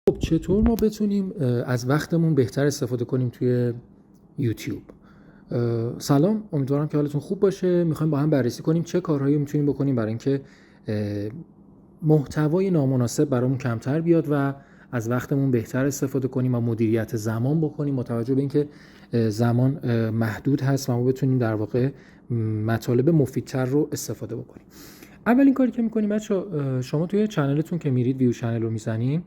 خب چطور ما بتونیم از وقتمون بهتر استفاده کنیم توی یوتیوب؟ سلام، امیدوارم که حالتون خوب باشه. میخوایم با هم بررسی کنیم چه کارهایی میتونیم بکنیم برای اینکه محتوای نامناسب برامون کمتر بیاد و از وقتمون بهتر استفاده کنیم و مدیریت زمان بکنیم، با توجه به اینکه زمان محدود هست و ما بتونیم در واقع مطالب مفیدتر رو استفاده بکنیم. اولین کاری که میکنیم بچه‌ها، شما توی چنلتون که میرید ویو چنل رو میزنیم،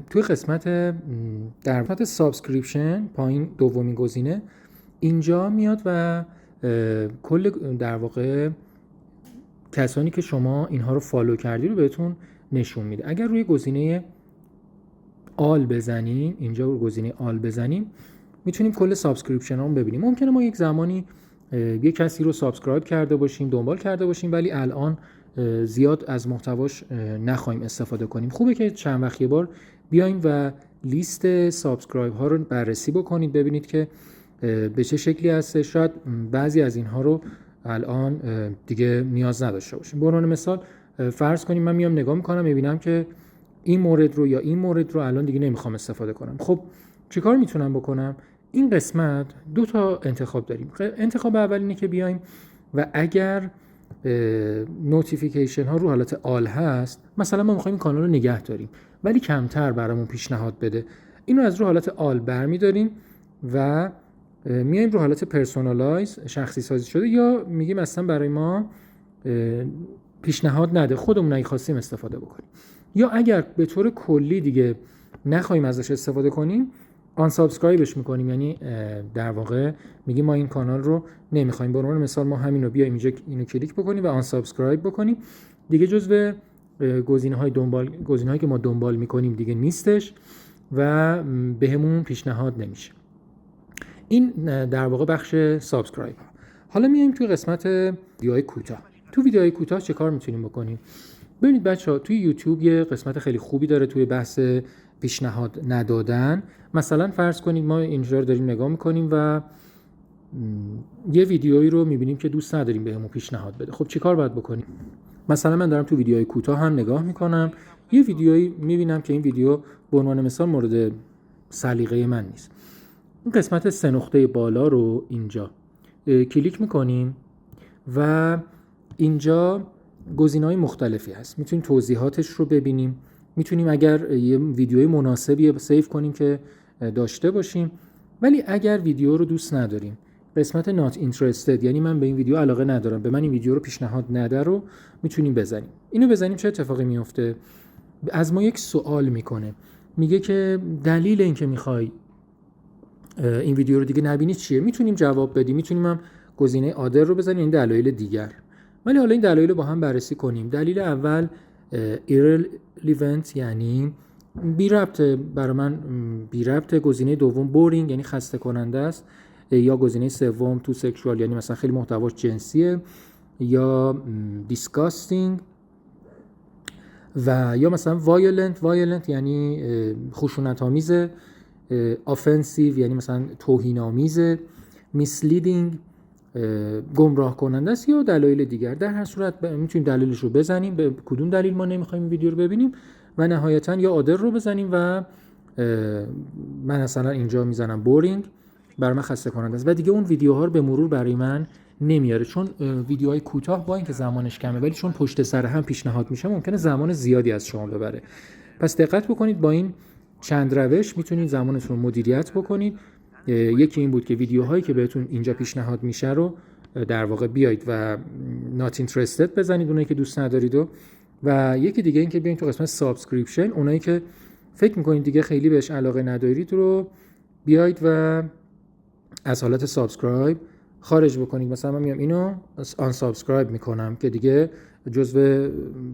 توی قسمت در قسمت سابسکریپشن پایین دومین گزینه اینجا میاد و کل در واقع کسانی که شما اینها رو فالو کردی رو بهتون نشون میده. اگر روی گزینه آل بزنیم، اینجا روی گزینه آل بزنیم، میتونیم کل سابسکریپشن ها رو ببینیم. ممکنه ما یک زمانی یک کسی رو سابسکرایب کرده باشیم، دنبال کرده باشیم، ولی الان زیاد از محتواش نخواهیم استفاده کنیم. خوبه که چند وقت یه بار بیاین و لیست سابسکرایب ها رو بررسی بکنید، ببینید که به چه شکلی هست. شاید بعضی از اینها رو الان دیگه نیاز نداشته باشیم. به عنوان مثال فرض کنیم من میام نگاه میکنم، میبینم که این مورد رو یا این مورد رو الان دیگه نمیخوام استفاده کنم. خب چیکار میتونم بکنم؟ این قسمت دو تا انتخاب داریم. انتخاب اول اینه که بیایم و اگر نوتیفیکیشن ها رو حالت آل هست، مثلا ما میخوایم این کانال رو نگه داریم ولی کمتر برامون پیشنهاد بده، اینو از رو حالت آل برمیداریم و میایم رو حالت پرسونالایز، شخصی سازی شده، یا میگیم اصلا برای ما پیشنهاد نده، خودمون اگه خواستیم استفاده بکنیم. یا اگر به طور کلی دیگه نخواهیم ازش استفاده کنیم، آن سابسکرایبش میکنیم، یعنی در واقع میگیم ما این کانال رو نمیخوایم. به عنوان مثال ما همین رو بیایم اینجا اینو کلیک بکنیم و آن سابسکرایب بکنیم، دیگه جزو گزینه‌هایی که ما دنبال میکنیم دیگه نیستش و بهمون پیشنهاد نمیشه. این در واقع بخش سابسکرایب ها. حالا میایم توی قسمت ویدیوهای کوتاه. تو ویدیوهای کوتاه چه کار میتونیم بکنیم؟ ببینید بچه‌ها، توی یوتیوب یه قسمت خیلی خوبی داره توی بحث پیشنهاد ندادن. مثلا فرض کنید ما اینجا رو داریم نگاه میکنیم و یه ویدیویی رو میبینیم که دوست نداریم بهمون پیشنهاد بده. خب چیکار باید بکنیم؟ مثلا من دارم تو ویدیوهای کوتاه هم نگاه میکنم، یه ویدیویی میبینم که این ویدیو به عنوان مثال مورد سلیقه من نیست. این قسمت سه نقطه بالا رو اینجا کلیک میکنیم و اینجا گزینه‌های مختلفی هست. میتونیم توضیحاتش رو ببینیم، میتونیم اگر یه ویدیوی مناسبی سیو کنیم که داشته باشیم، ولی اگر ویدیو رو دوست نداریم، قسمت not interested، یعنی من به این ویدیو علاقه ندارم، به من این ویدیو رو پیشنهاد نده، رو میتونیم بزنیم. اینو بزنیم چه اتفاقی میفته؟ از ما یک سوال میکنه، میگه که دلیل این که میخوای این ویدیو رو دیگه نبینی چیه؟ میتونیم جواب بدیم، میتونیم هم گزینه آدر رو بزنیم، این دلایل دیگر. ولی حالا این دلایل رو با هم بررسی کنیم. دلیل اول irrelevant، یعنی بی ربطه برای من، بی ربطه. گزینه دوم بورینگ، یعنی خسته کننده است. یا گزینه سوم تو سکشوال، یعنی مثلا خیلی محتواش جنسیه. یا disgusting و یا مثلا violent یعنی خشونت آمیزه. offensive یعنی مثلا توهین آمیزه. misleading گمراه کننده است، یا دلایل دیگر. در هر صورت میتونیم دلیلش رو بزنیم، به کدوم دلیل ما نمیخوایم ویدیو رو ببینیم، و نهایتا یا آدر رو بزنیم و من مثلا اینجا میزنم بورینگ، برای من خسته کننده است و دیگه اون ویدیوها رو به مرور برای من نمیاره. چون ویدیوهای کوتاه با اینکه زمانش کمه، ولی چون پشت سر هم پیشنهاد میشه، ممکنه زمان زیادی از شما ببره. پس دقت بکنید، با این چند روش میتونید زمانتون رو مدیریت بکنید. یکی این بود که ویدیوهایی که بهتون اینجا پیشنهاد میشه رو در واقع بیایید و not interested بزنید، اونایی که دوست ندارید، و یکی دیگه این که بیاین تو قسمت سابسکریپشن، اونایی که فکر میکنید دیگه خیلی بهش علاقه ندارید رو بیایید و از حالت سابسکرایب خارج بکنید. مثلا من میام اینو آن سابسکرایب میکنم که دیگه جزو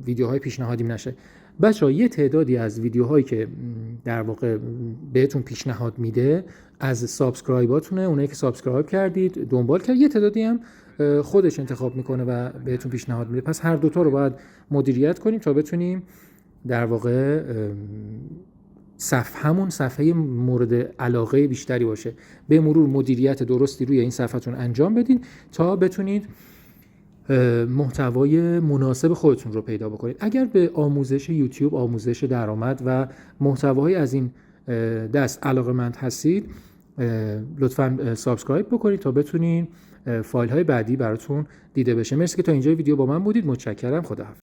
ویدیوهای پیشنهادیم نشه. بچه‌ها یه تعدادی از ویدیوهایی که در واقع بهتون پیشنهاد میده از سابسکرایباتونه، اونایی که سابسکرایب کردید، دنبال کردید. یه تعدادی هم خودش انتخاب میکنه و بهتون پیشنهاد میده. پس هر دوتا رو باید مدیریت کنیم تا بتونیم در واقع همون صفحه مورد علاقه بیشتری باشه. به مرور مدیریت درستی روی این صفحتون انجام بدین تا بتونید محتوای مناسب خودتون رو پیدا بکنید. اگر به آموزش یوتیوب، آموزش درآمد و محتواهای از این دست علاقه‌مند هستید، لطفاً سابسکرایب بکنید تا بتونین فایل های بعدی براتون دیده بشه. مرسی که تا اینجای ویدیو با من بودید. متشکرم. خداحافظ.